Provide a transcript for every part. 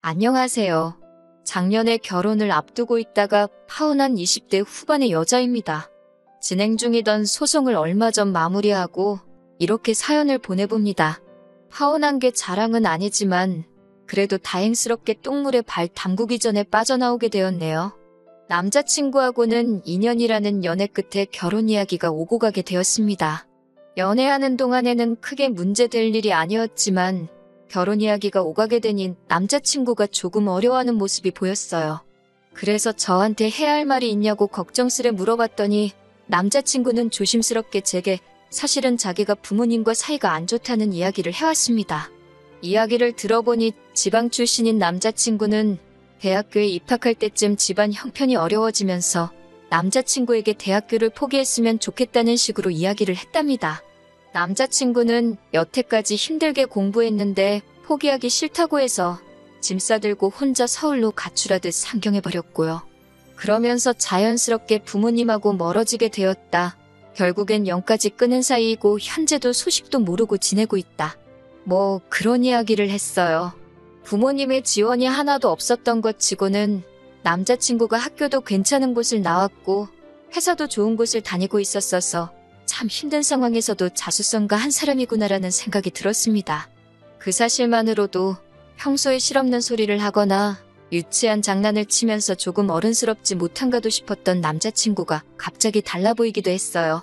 안녕하세요. 작년에 결혼을 앞두고 있다가 파혼한 20대 후반의 여자입니다. 진행 중이던 소송을 얼마 전 마무리하고 이렇게 사연을 보내봅니다. 파혼한 게 자랑은 아니지만 그래도 다행스럽게 똥물에 발 담그기 전에 빠져나오게 되었네요. 남자친구하고는 2년이라는 연애 끝에 결혼 이야기가 오고 가게 되었습니다. 연애하는 동안에는 크게 문제될 일이 아니었지만 결혼 이야기가 오가게 되니 남자친구가 조금 어려워하는 모습이 보였어요. 그래서 저한테 해야 할 말이 있냐고 걱정스레 물어봤더니 남자친구는 조심스럽게 제게 사실은 자기가 부모님과 사이가 안 좋다는 이야기를 해왔습니다. 이야기를 들어보니 지방 출신인 남자친구는 대학교에 입학할 때쯤 집안 형편이 어려워지면서 남자친구에게 대학교를 포기했으면 좋겠다는 식으로 이야기를 했답니다. 남자친구는 여태까지 힘들게 공부했는데 포기하기 싫다고 해서 짐 싸들고 혼자 서울로 가출하듯 상경해버렸고요. 그러면서 자연스럽게 부모님하고 멀어지게 되었다. 결국엔 영까지 끊은 사이이고 현재도 소식도 모르고 지내고 있다. 뭐 그런 이야기를 했어요. 부모님의 지원이 하나도 없었던 것 치고는 남자친구가 학교도 괜찮은 곳을 나왔고 회사도 좋은 곳을 다니고 있었어서 참 힘든 상황에서도 자수성가 한 사람이구나라는 생각이 들었습니다. 그 사실만으로도 평소에 실없는 소리를 하거나 유치한 장난을 치면서 조금 어른스럽지 못한가도 싶었던 남자친구가 갑자기 달라 보이기도 했어요.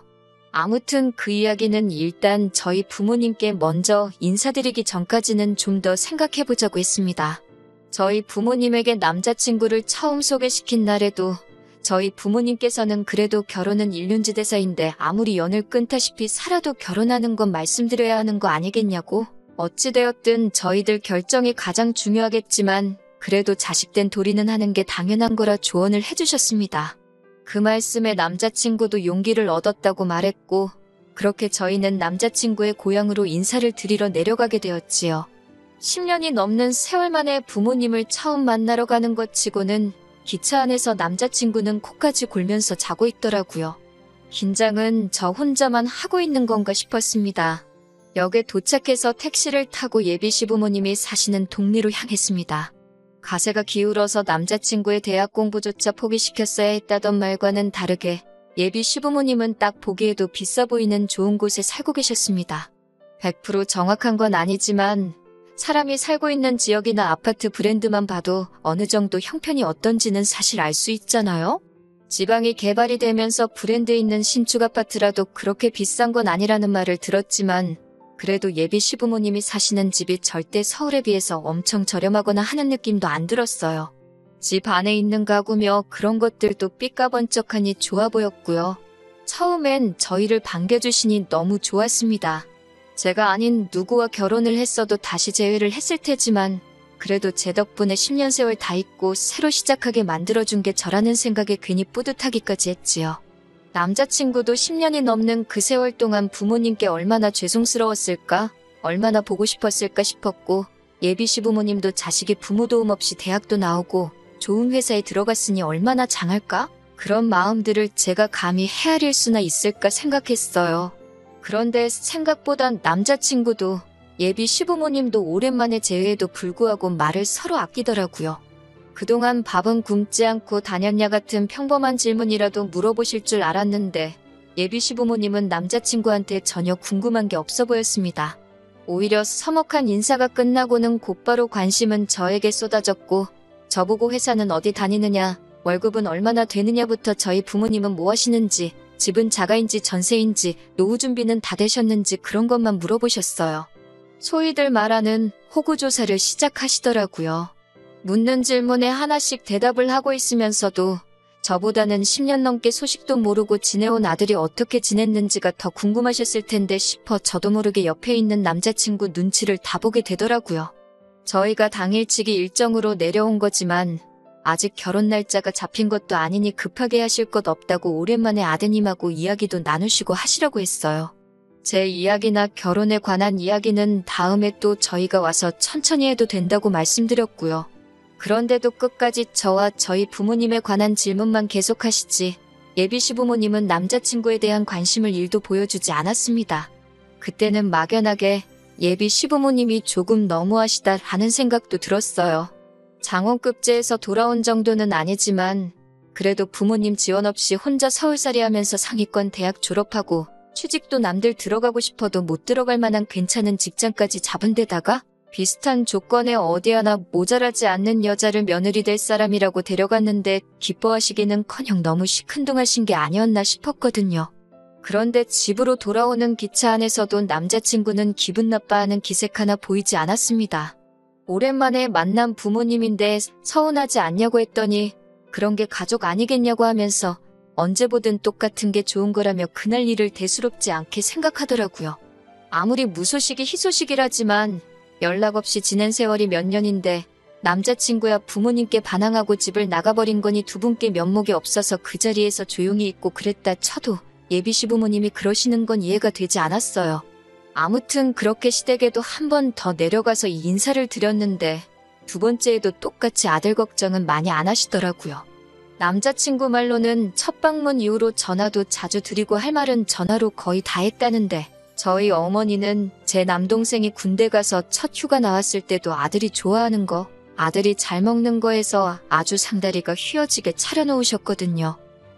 아무튼 그 이야기는 일단 저희 부모님께 먼저 인사드리기 전까지는 좀 더 생각해보자고 했습니다. 저희 부모님에게 남자친구를 처음 소개시킨 날에도 저희 부모님께서는 그래도 결혼은 일륜지대사인데 아무리 연을 끊다시피 살아도 결혼하는 건 말씀드려야 하는 거 아니겠냐고? 어찌되었든 저희들 결정이 가장 중요하겠지만 그래도 자식된 도리는 하는 게 당연한 거라 조언을 해주셨습니다. 그 말씀에 남자친구도 용기를 얻었다고 말했고 그렇게 저희는 남자친구의 고향으로 인사를 드리러 내려가게 되었지요. 10년이 넘는 세월 만에 부모님을 처음 만나러 가는 것 치고는 기차 안에서 남자친구는 코까지 골면서 자고 있더라고요. 긴장은 저 혼자만 하고 있는 건가 싶었습니다. 역에 도착해서 택시를 타고 예비 시부모님이 사시는 동네로 향했습니다. 가세가 기울어서 남자친구의 대학 공부조차 포기시켰어야 했다던 말과는 다르게 예비 시부모님은 딱 보기에도 비싸 보이는 좋은 곳에 살고 계셨습니다. 100% 정확한 건 아니지만 사람이 살고 있는 지역이나 아파트 브랜드만 봐도 어느 정도 형편이 어떤지는 사실 알 수 있잖아요? 지방이 개발이 되면서 브랜드 있는 신축 아파트라도 그렇게 비싼 건 아니라는 말을 들었지만 그래도 예비 시부모님이 사시는 집이 절대 서울에 비해서 엄청 저렴하거나 하는 느낌도 안 들었어요. 집 안에 있는 가구며 그런 것들도 삐까번쩍하니 좋아 보였고요. 처음엔 저희를 반겨주시니 너무 좋았습니다. 제가 아닌 누구와 결혼을 했어도 다시 재회를 했을 테지만 그래도 제 덕분에 10년 세월 다 잊고 새로 시작하게 만들어준 게 저라는 생각에 괜히 뿌듯하기까지 했지요. 남자친구도 10년이 넘는 그 세월 동안 부모님께 얼마나 죄송스러웠을까, 얼마나 보고 싶었을까 싶었고 예비 시부모님도 자식이 부모 도움 없이 대학도 나오고 좋은 회사에 들어갔으니 얼마나 장할까? 그런 마음들을 제가 감히 헤아릴 수나 있을까 생각했어요. 그런데 생각보단 남자친구도 예비 시부모님도 오랜만에 재회에도 불구하고 말을 서로 아끼더라고요. 그동안 밥은 굶지 않고 다녔냐 같은 평범한 질문이라도 물어보실 줄 알았는데 예비 시부모님은 남자친구한테 전혀 궁금한 게 없어 보였습니다. 오히려 서먹한 인사가 끝나고는 곧바로 관심은 저에게 쏟아졌고 저보고 회사는 어디 다니느냐, 월급은 얼마나 되느냐부터 저희 부모님은 뭐 하시는지, 집은 자가인지 전세인지, 노후 준비는 다 되셨는지 그런 것만 물어보셨어요. 소위들 말하는 호구조사를 시작하시더라고요. 묻는 질문에 하나씩 대답을 하고 있으면서도 저보다는 10년 넘게 소식도 모르고 지내온 아들이 어떻게 지냈는지가 더 궁금하셨을 텐데 싶어 저도 모르게 옆에 있는 남자친구 눈치를 다 보게 되더라고요. 저희가 당일치기 일정으로 내려온 거지만 아직 결혼 날짜가 잡힌 것도 아니니 급하게 하실 것 없다고 오랜만에 아드님하고 이야기도 나누시고 하시라고 했어요. 제 이야기나 결혼에 관한 이야기는 다음에 또 저희가 와서 천천히 해도 된다고 말씀드렸고요. 그런데도 끝까지 저와 저희 부모님에 관한 질문만 계속하시지 예비 시부모님은 남자친구에 대한 관심을 1도 보여주지 않았습니다. 그때는 막연하게 예비 시부모님이 조금 너무하시다 하는 생각도 들었어요. 장원급제에서 돌아온 정도는 아니지만 그래도 부모님 지원 없이 혼자 서울살이 하면서 상위권 대학 졸업하고 취직도 남들 들어가고 싶어도 못 들어갈 만한 괜찮은 직장까지 잡은 데다가 비슷한 조건에 어디 하나 모자라지 않는 여자를 며느리 될 사람이라고 데려갔는데 기뻐하시기는커녕 너무 시큰둥하신 게 아니었나 싶었거든요. 그런데 집으로 돌아오는 기차 안에서도 남자친구는 기분 나빠하는 기색 하나 보이지 않았습니다. 오랜만에 만난 부모님인데 서운하지 않냐고 했더니 그런 게 가족 아니겠냐고 하면서 언제 보든 똑같은 게 좋은 거라며 그날 일을 대수롭지 않게 생각하더라고요. 아무리 무소식이 희소식이라지만 연락 없이 지낸 세월이 몇 년인데 남자친구야 부모님께 반항하고 집을 나가버린 거니 두 분께 면목이 없어서 그 자리에서 조용히 있고 그랬다 쳐도 예비 시부모님이 그러시는 건 이해가 되지 않았어요. 아무튼 그렇게 시댁에도 한 번 더 내려가서 이 인사를 드렸는데 두 번째에도 똑같이 아들 걱정은 많이 안 하시더라고요. 남자친구 말로는 첫 방문 이후로 전화도 자주 드리고 할 말은 전화로 거의 다 했다는데 저희 어머니는 제 남동생이 군대 가서 첫 휴가 나왔을 때도 아들이 좋아하는 거, 아들이 잘 먹는 거에서 아주 상다리가 휘어지게 차려놓으셨거든요.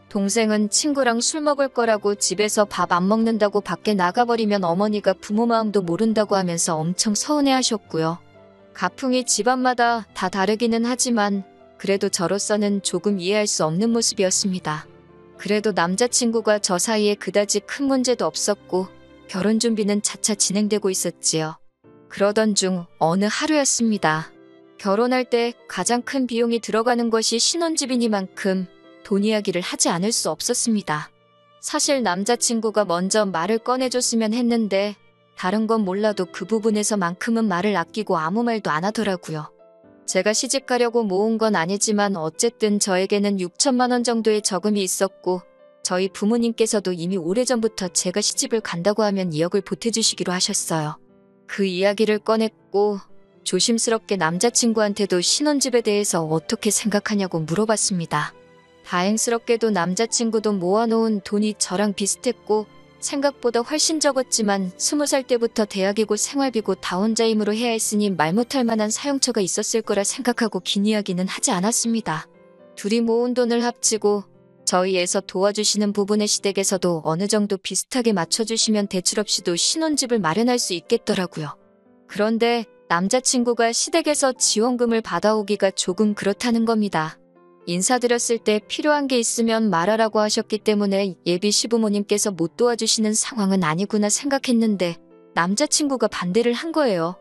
동생은 친구랑 술 먹을 거라고 집에서 밥 안 먹는다고 밖에 나가버리면 어머니가 부모 마음도 모른다고 하면서 엄청 서운해하셨고요. 가풍이 집안마다 다 다르기는 하지만 그래도 저로서는 조금 이해할 수 없는 모습이었습니다. 그래도 남자친구가 저 사이에 그다지 큰 문제도 없었고 결혼 준비는 차차 진행되고 있었지요. 그러던 중 어느 하루였습니다. 결혼할 때 가장 큰 비용이 들어가는 것이 신혼집이니만큼 돈 이야기를 하지 않을 수 없었습니다. 사실 남자친구가 먼저 말을 꺼내줬으면 했는데 다른 건 몰라도 그 부분에서만큼은 말을 아끼고 아무 말도 안 하더라고요. 제가 시집 가려고 모은 건 아니지만 어쨌든 저에게는 6천만 원 정도의 저금이 있었고 저희 부모님께서도 이미 오래전부터 제가 시집을 간다고 하면 2억을 보태주시기로 하셨어요. 그 이야기를 꺼냈고 조심스럽게 남자친구한테도 신혼집에 대해서 어떻게 생각하냐고 물어봤습니다. 다행스럽게도 남자친구도 모아놓은 돈이 저랑 비슷했고 생각보다 훨씬 적었지만 20살 때부터 대학이고 생활비고 다 혼자 힘으로 해야 했으니 말 못할 만한 사용처가 있었을 거라 생각하고 긴 이야기는 하지 않았습니다. 둘이 모은 돈을 합치고 저희에서 도와주시는 부분의 시댁에서도 어느 정도 비슷하게 맞춰주시면 대출 없이도 신혼집을 마련할 수 있겠더라고요. 그런데 남자친구가 시댁에서 지원금을 받아오기가 조금 그렇다는 겁니다. 인사드렸을 때 필요한 게 있으면 말하라고 하셨기 때문에 예비 시부모님께서 못 도와주시는 상황은 아니구나 생각했는데 남자친구가 반대를 한 거예요.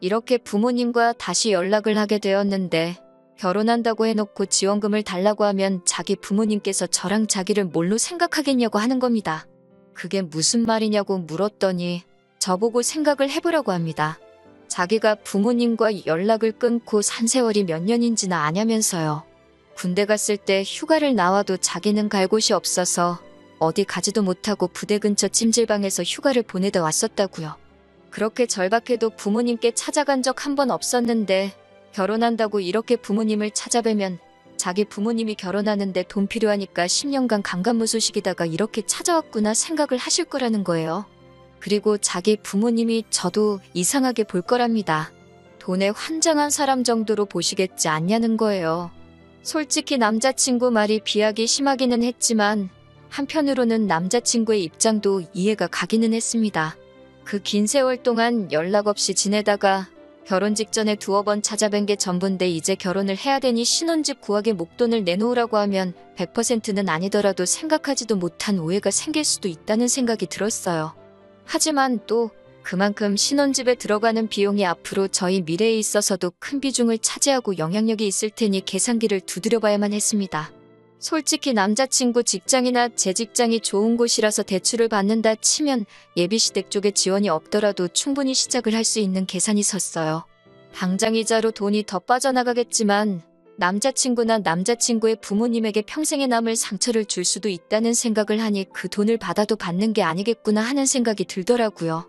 이렇게 부모님과 다시 연락을 하게 되었는데 결혼한다고 해놓고 지원금을 달라고 하면 자기 부모님께서 저랑 자기를 뭘로 생각하겠냐고 하는 겁니다. 그게 무슨 말이냐고 물었더니 저보고 생각을 해보라고 합니다. 자기가 부모님과 연락을 끊고 산 세월이 몇 년인지나 아냐면서요. 군대 갔을 때 휴가를 나와도 자기는 갈 곳이 없어서 어디 가지도 못하고 부대 근처 찜질방에서 휴가를 보내다 왔었다고요. 그렇게 절박해도 부모님께 찾아간 적 한 번 없었는데 결혼한다고 이렇게 부모님을 찾아뵈면 자기 부모님이 결혼하는데 돈 필요하니까 10년간 강간무소식이다가 이렇게 찾아왔구나 생각을 하실 거라는 거예요. 그리고 자기 부모님이 저도 이상하게 볼 거랍니다. 돈에 환장한 사람 정도로 보시겠지 않냐는 거예요. 솔직히 남자친구 말이 비하기 심하기는 했지만 한편으로는 남자친구의 입장도 이해가 가기는 했습니다. 그 긴 세월 동안 연락 없이 지내다가 결혼 직전에 두어 번 찾아뵌 게 전부인데 이제 결혼을 해야 되니 신혼집 구하게 목돈을 내놓으라고 하면 100%는 아니더라도 생각하지도 못한 오해가 생길 수도 있다는 생각이 들었어요. 하지만 또 그만큼 신혼집에 들어가는 비용이 앞으로 저희 미래에 있어서도 큰 비중을 차지하고 영향력이 있을 테니 계산기를 두드려봐야만 했습니다. 솔직히 남자친구 직장이나 제 직장이 좋은 곳이라서 대출을 받는다 치면 예비시댁 쪽에 지원이 없더라도 충분히 시작을 할 수 있는 계산이 섰어요. 당장 이자로 돈이 더 빠져나가겠지만 남자친구나 남자친구의 부모님에게 평생에 남을 상처를 줄 수도 있다는 생각을 하니 그 돈을 받아도 받는 게 아니겠구나 하는 생각이 들더라고요.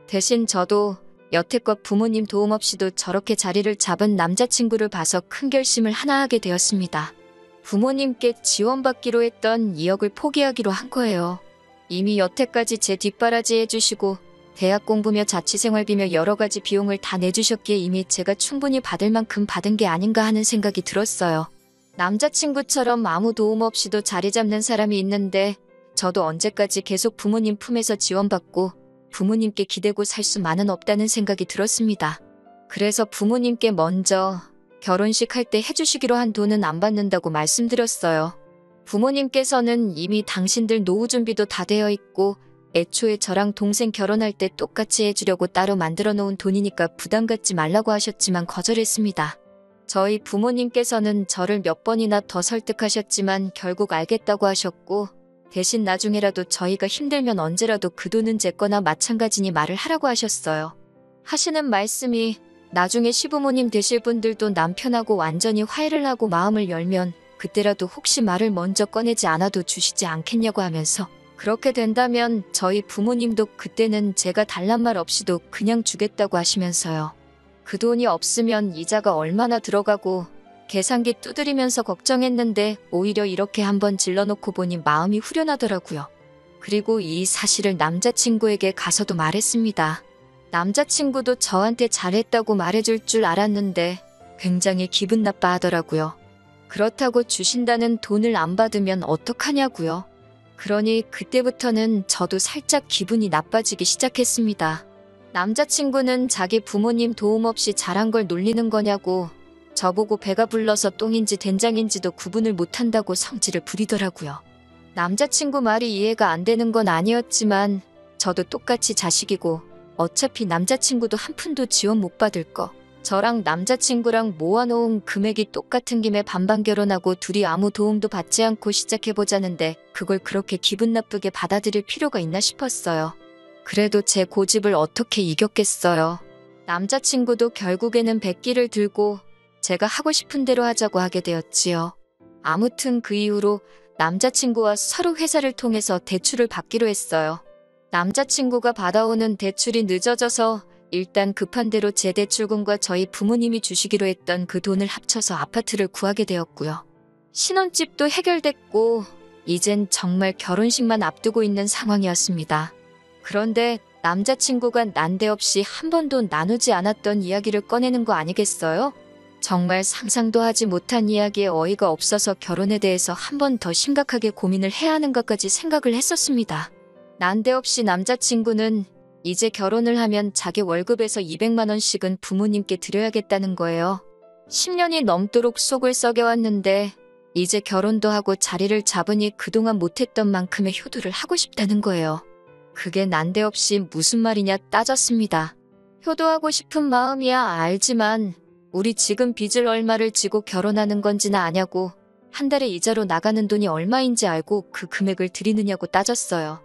대신 저도 여태껏 부모님 도움 없이도 저렇게 자리를 잡은 남자친구를 봐서 큰 결심을 하나 하게 되었습니다. 부모님께 지원받기로 했던 2억을 포기하기로 한 거예요. 이미 여태까지 제 뒷바라지 해주시고 대학 공부며 자취생활비며 여러 가지 비용을 다 내주셨기에 이미 제가 충분히 받을 만큼 받은 게 아닌가 하는 생각이 들었어요. 남자친구처럼 아무 도움 없이도 자리 잡는 사람이 있는데 저도 언제까지 계속 부모님 품에서 지원받고 부모님께 기대고 살 수만은 없다는 생각이 들었습니다. 그래서 부모님께 먼저 결혼식 할 때 해주시기로 한 돈은 안 받는다고 말씀드렸어요. 부모님께서는 이미 당신들 노후 준비도 다 되어 있고 애초에 저랑 동생 결혼할 때 똑같이 해주려고 따로 만들어 놓은 돈이니까 부담 갖지 말라고 하셨지만 거절했습니다. 저희 부모님께서는 저를 몇 번이나 더 설득하셨지만 결국 알겠다고 하셨고 대신 나중에라도 저희가 힘들면 언제라도 그 돈은 제 거나 마찬가지니 말을 하라고 하셨어요. 하시는 말씀이 나중에 시부모님 되실 분들도 남편하고 완전히 화해를 하고 마음을 열면 그때라도 혹시 말을 먼저 꺼내지 않아도 주시지 않겠냐고 하면서 그렇게 된다면 저희 부모님도 그때는 제가 달란 말 없이도 그냥 주겠다고 하시면서요. 그 돈이 없으면 이자가 얼마나 들어가고 계산기 두드리면서 걱정했는데 오히려 이렇게 한번 질러놓고 보니 마음이 후련하더라고요. 그리고 이 사실을 남자친구에게 가서도 말했습니다. 남자친구도 저한테 잘했다고 말해줄 줄 알았는데 굉장히 기분 나빠하더라고요. 그렇다고 주신다는 돈을 안 받으면 어떡하냐고요. 그러니 그때부터는 저도 살짝 기분이 나빠지기 시작했습니다. 남자친구는 자기 부모님 도움 없이 잘한 걸 놀리는 거냐고 저보고 배가 불러서 똥인지 된장인지도 구분을 못한다고 성질을 부리더라고요. 남자친구 말이 이해가 안 되는 건 아니었지만 저도 똑같이 자식이고 어차피 남자친구도 한 푼도 지원 못 받을 거. 저랑 남자친구랑 모아놓은 금액이 똑같은 김에 반반 결혼하고 둘이 아무 도움도 받지 않고 시작해보자는데 그걸 그렇게 기분 나쁘게 받아들일 필요가 있나 싶었어요. 그래도 제 고집을 어떻게 이겼겠어요. 남자친구도 결국에는 백기를 들고 제가 하고 싶은 대로 하자고 하게 되었지요. 아무튼 그 이후로 남자친구와 서로 회사를 통해서 대출을 받기로 했어요. 남자친구가 받아오는 대출이 늦어져서 일단 급한 대로 제 대출금과 저희 부모님이 주시기로 했던 그 돈을 합쳐서 아파트를 구하게 되었고요. 신혼집도 해결됐고 이젠 정말 결혼식만 앞두고 있는 상황이었습니다. 그런데 남자친구가 난데없이 한 번도 나누지 않았던 이야기를 꺼내는 거 아니겠어요? 정말 상상도 하지 못한 이야기에 어이가 없어서 결혼에 대해서 한 번 더 심각하게 고민을 해야 하는 것까지 생각을 했었습니다. 난데없이 남자친구는 이제 결혼을 하면 자기 월급에서 200만 원씩은 부모님께 드려야겠다는 거예요. 10년이 넘도록 속을 썩여왔는데 이제 결혼도 하고 자리를 잡으니 그동안 못했던 만큼의 효도를 하고 싶다는 거예요. 그게 난데없이 무슨 말이냐 따졌습니다. 효도하고 싶은 마음이야 알지만 우리 지금 빚을 얼마를 지고 결혼하는 건지나 아냐고 한 달에 이자로 나가는 돈이 얼마인지 알고 그 금액을 드리느냐고 따졌어요.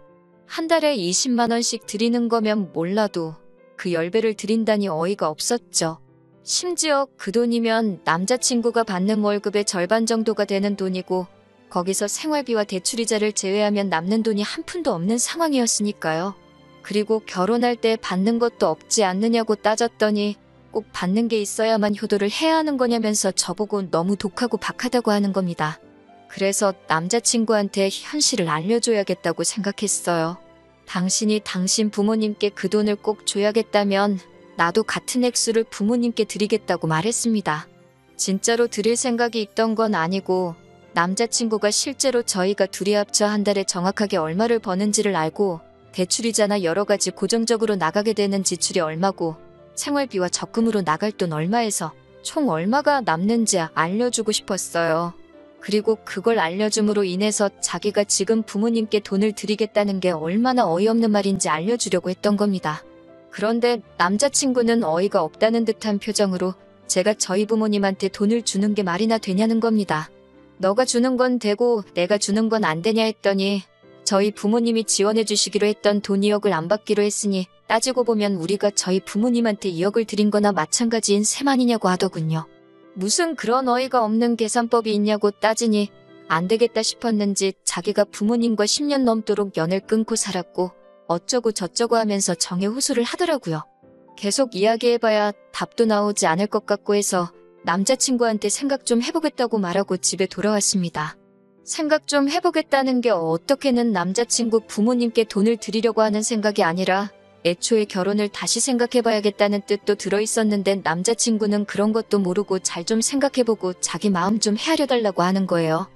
한 달에 20만 원씩 드리는 거면 몰라도 그 10배를 드린다니 어이가 없었죠. 심지어 그 돈이면 남자친구가 받는 월급의 절반 정도가 되는 돈이고 거기서 생활비와 대출이자를 제외하면 남는 돈이 한 푼도 없는 상황이었으니까요. 그리고 결혼할 때 받는 것도 없지 않느냐고 따졌더니 꼭 받는 게 있어야만 효도를 해야 하는 거냐면서 저보고 너무 독하고 박하다고 하는 겁니다. 그래서 남자친구한테 현실을 알려줘야겠다고 생각했어요. 당신이 당신 부모님께 그 돈을 꼭 줘야겠다면 나도 같은 액수를 부모님께 드리겠다고 말했습니다. 진짜로 드릴 생각이 있던 건 아니고 남자친구가 실제로 저희가 둘이 합쳐 한 달에 정확하게 얼마를 버는지를 알고 대출이자나 여러 가지 고정적으로 나가게 되는 지출이 얼마고 생활비와 적금으로 나갈 돈 얼마에서 총 얼마가 남는지 알려주고 싶었어요. 그리고 그걸 알려줌으로 인해서 자기가 지금 부모님께 돈을 드리겠다는 게 얼마나 어이없는 말인지 알려주려고 했던 겁니다. 그런데 남자친구는 어이가 없다는 듯한 표정으로 제가 저희 부모님한테 돈을 주는 게 말이나 되냐는 겁니다. 너가 주는 건 되고 내가 주는 건 안 되냐 했더니 저희 부모님이 지원해 주시기로 했던 돈 2억을 안 받기로 했으니 따지고 보면 우리가 저희 부모님한테 2억을 드린 거나 마찬가지인 셈 아니냐고 하더군요. 무슨 그런 어이가 없는 계산법이 있냐고 따지니 안 되겠다 싶었는지 자기가 부모님과 10년 넘도록 연을 끊고 살았고 어쩌고 저쩌고 하면서 정에 호소를 하더라고요. 계속 이야기해봐야 답도 나오지 않을 것 같고 해서 남자친구한테 생각 좀 해보겠다고 말하고 집에 돌아왔습니다. 생각 좀 해보겠다는 게 어떻게는 남자친구 부모님께 돈을 드리려고 하는 생각이 아니라 애초에 결혼을 다시 생각해봐야겠다는 뜻도 들어있었는데 남자친구는 그런 것도 모르고 잘 좀 생각해보고 자기 마음 좀 헤아려달라고 하는 거예요.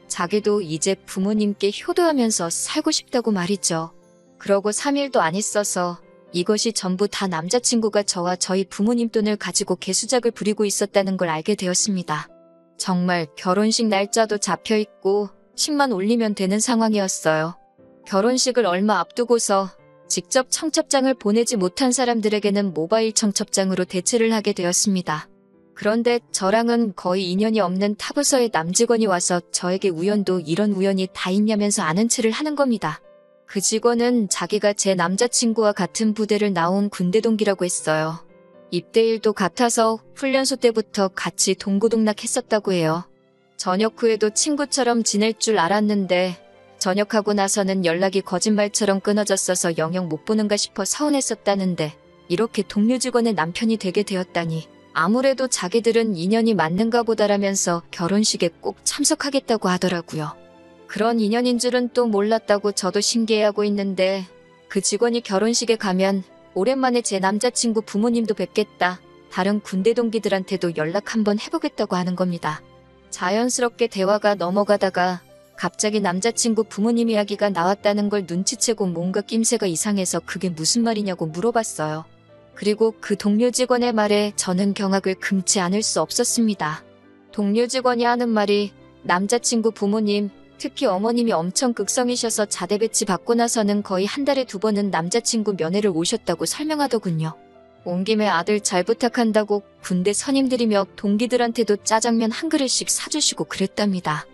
자기도 이제 부모님께 효도하면서 살고 싶다고 말이죠. 그러고 3일도 안 있어서 이것이 전부 다 남자친구가 저와 저희 부모님 돈을 가지고 개수작을 부리고 있었다는 걸 알게 되었습니다. 정말 결혼식 날짜도 잡혀있고 10만 올리면 되는 상황이었어요. 결혼식을 얼마 앞두고서 직접 청첩장을 보내지 못한 사람들에게는 모바일 청첩장으로 대체를 하게 되었습니다. 그런데 저랑은 거의 인연이 없는 타부서의 남직원이 와서 저에게 우연도 이런 우연이 다 있냐면서 아는 체를 하는 겁니다. 그 직원은 자기가 제 남자친구와 같은 부대를 나온 군대 동기라고 했어요. 입대일도 같아서 훈련소 때부터 같이 동고동락했었다고 해요. 전역 후에도 친구처럼 지낼 줄 알았는데 전역하고 나서는 연락이 거짓말처럼 끊어졌어서 영영 못 보는가 싶어 서운했었다는데 이렇게 동료 직원의 남편이 되게 되었다니 아무래도 자기들은 인연이 맞는가 보다라면서 결혼식에 꼭 참석하겠다고 하더라고요. 그런 인연인 줄은 또 몰랐다고 저도 신기해하고 있는데 그 직원이 결혼식에 가면 오랜만에 제 남자친구 부모님도 뵙겠다. 다른 군대 동기들한테도 연락 한번 해보겠다고 하는 겁니다. 자연스럽게 대화가 넘어가다가 갑자기 남자친구 부모님 이야기가 나왔다는 걸 눈치채고 뭔가 낌새가 이상해서 그게 무슨 말이냐고 물어봤어요. 그리고 그 동료 직원의 말에 저는 경악을 금치 않을 수 없었습니다. 동료 직원이 하는 말이 남자친구 부모님, 특히 어머님이 엄청 극성이셔서 자대 배치 받고 나서는 거의 한 달에 2번은 남자친구 면회를 오셨다고 설명하더군요. 온 김에 아들 잘 부탁한다고 군대 선임들이며 동기들한테도 짜장면 한 그릇씩 사주시고 그랬답니다.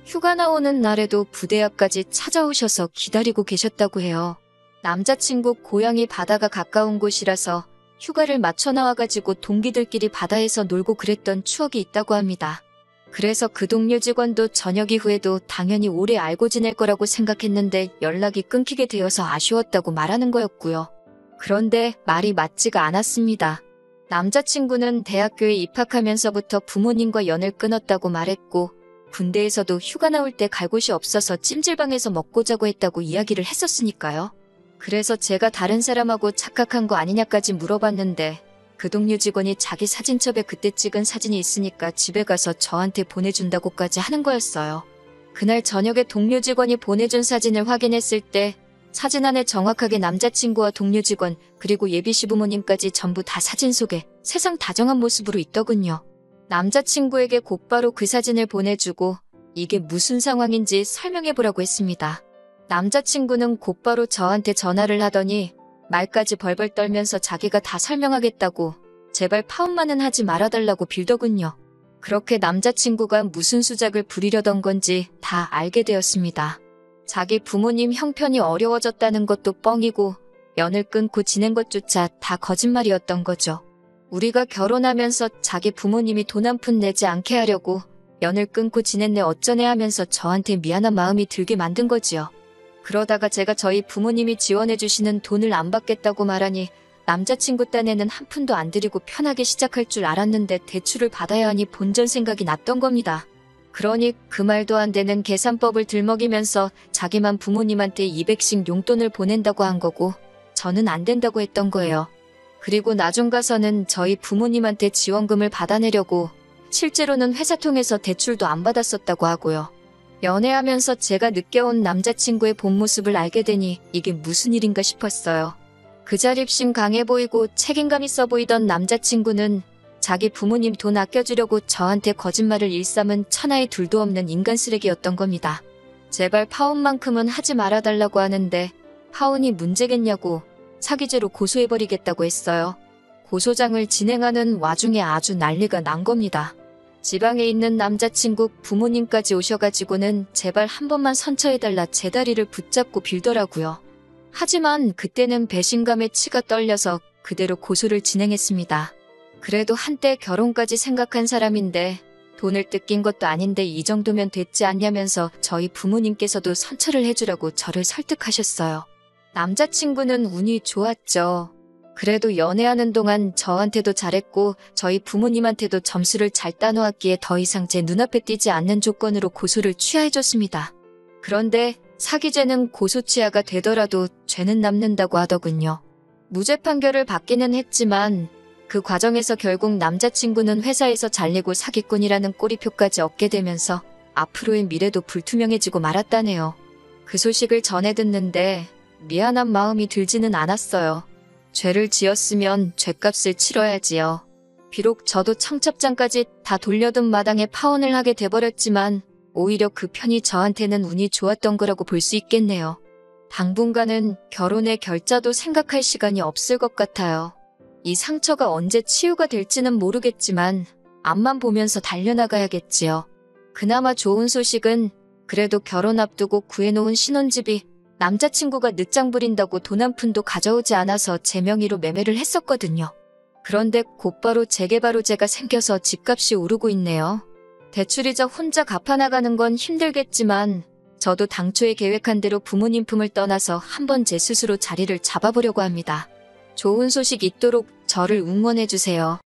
휴가 나오는 날에도 부대 앞까지 찾아오셔서 기다리고 계셨다고 해요. 남자친구 고향이 바다가 가까운 곳이라서 휴가를 맞춰 나와가지고 동기들끼리 바다에서 놀고 그랬던 추억이 있다고 합니다. 그래서 그 동료 직원도 저녁 이후에도 당연히 오래 알고 지낼 거라고 생각했는데 연락이 끊기게 되어서 아쉬웠다고 말하는 거였고요. 그런데 말이 맞지가 않았습니다. 남자친구는 대학교에 입학하면서부터 부모님과 연을 끊었다고 말했고 군대에서도 휴가 나올 때 갈 곳이 없어서 찜질방에서 먹고 자고 했다고 이야기를 했었으니까요. 그래서 제가 다른 사람하고 착각한 거 아니냐까지 물어봤는데 그 동료 직원이 자기 사진첩에 그때 찍은 사진이 있으니까 집에 가서 저한테 보내준다고까지 하는 거였어요. 그날 저녁에 동료 직원이 보내준 사진을 확인했을 때 사진 안에 정확하게 남자친구와 동료 직원 그리고 예비 시부모님까지 전부 다 사진 속에 세상 다정한 모습으로 있더군요. 남자친구에게 곧바로 그 사진을 보내주고 이게 무슨 상황인지 설명해보라고 했습니다. 남자친구는 곧바로 저한테 전화를 하더니 말까지 벌벌 떨면서 자기가 다 설명하겠다고 제발 파혼만은 하지 말아달라고 빌더군요. 그렇게 남자친구가 무슨 수작을 부리려던 건지 다 알게 되었습니다. 자기 부모님 형편이 어려워졌다는 것도 뻥이고 연을 끊고 지낸 것조차 다 거짓말이었던 거죠. 우리가 결혼하면서 자기 부모님이 돈 한 푼 내지 않게 하려고 연을 끊고 지냈네 어쩌네 하면서 저한테 미안한 마음이 들게 만든 거지요. 그러다가 제가 저희 부모님이 지원해주시는 돈을 안 받겠다고 말하니 남자친구 딴에는 한 푼도 안 드리고 편하게 시작할 줄 알았는데 대출을 받아야 하니 본전 생각이 났던 겁니다. 그러니 그 말도 안 되는 계산법을 들먹이면서 자기만 부모님한테 200씩 용돈을 보낸다고 한 거고 저는 안 된다고 했던 거예요. 그리고 나중 가서는 저희 부모님한테 지원금을 받아내려고 실제로는 회사 통해서 대출도 안 받았었다고 하고요. 연애하면서 제가 느껴온 남자친구의 본 모습을 알게 되니 이게 무슨 일인가 싶었어요. 그 자립심 강해 보이고 책임감 있어 보이던 남자친구는 자기 부모님 돈 아껴주려고 저한테 거짓말을 일삼은 천하의 둘도 없는 인간 쓰레기였던 겁니다. 제발 파혼만큼은 하지 말아달라고 하는데 파혼이 문제겠냐고 사기죄로 고소해버리겠다고 했어요. 고소장을 진행하는 와중에 아주 난리가 난 겁니다. 지방에 있는 남자친구 부모님까지 오셔가지고는 제발 한 번만 선처해달라 제 다리를 붙잡고 빌더라고요. 하지만 그때는 배신감에 치가 떨려서 그대로 고소를 진행했습니다. 그래도 한때 결혼까지 생각한 사람인데 돈을 뜯긴 것도 아닌데 이 정도면 됐지 않냐면서 저희 부모님께서도 선처를 해주라고 저를 설득하셨어요. 남자친구는 운이 좋았죠. 그래도 연애하는 동안 저한테도 잘했고 저희 부모님한테도 점수를 잘 따놓았기에 더 이상 제 눈앞에 띄지 않는 조건으로 고소를 취하해줬습니다. 그런데 사기죄는 고소 취하가 되더라도 죄는 남는다고 하더군요. 무죄 판결을 받기는 했지만 그 과정에서 결국 남자친구는 회사에서 잘리고 사기꾼이라는 꼬리표까지 얻게 되면서 앞으로의 미래도 불투명해지고 말았다네요. 그 소식을 전해 듣는데 미안한 마음이 들지는 않았어요. 죄를 지었으면 죗값을 치러야지요. 비록 저도 청첩장까지 다 돌려둔 마당에 파혼을 하게 돼버렸지만 오히려 그 편이 저한테는 운이 좋았던 거라고 볼 수 있겠네요. 당분간은 결혼의 결자도 생각할 시간이 없을 것 같아요. 이 상처가 언제 치유가 될지는 모르겠지만 앞만 보면서 달려나가야겠지요. 그나마 좋은 소식은 그래도 결혼 앞두고 구해놓은 신혼집이 남자친구가 늦장 부린다고 돈 한 푼도 가져오지 않아서 제 명의로 매매를 했었거든요. 그런데 곧바로 재개발호재가 생겨서 집값이 오르고 있네요. 대출이자 혼자 갚아나가는 건 힘들겠지만 저도 당초에 계획한 대로 부모님 품을 떠나서 한번 제 스스로 자리를 잡아보려고 합니다. 좋은 소식 있도록 저를 응원해주세요.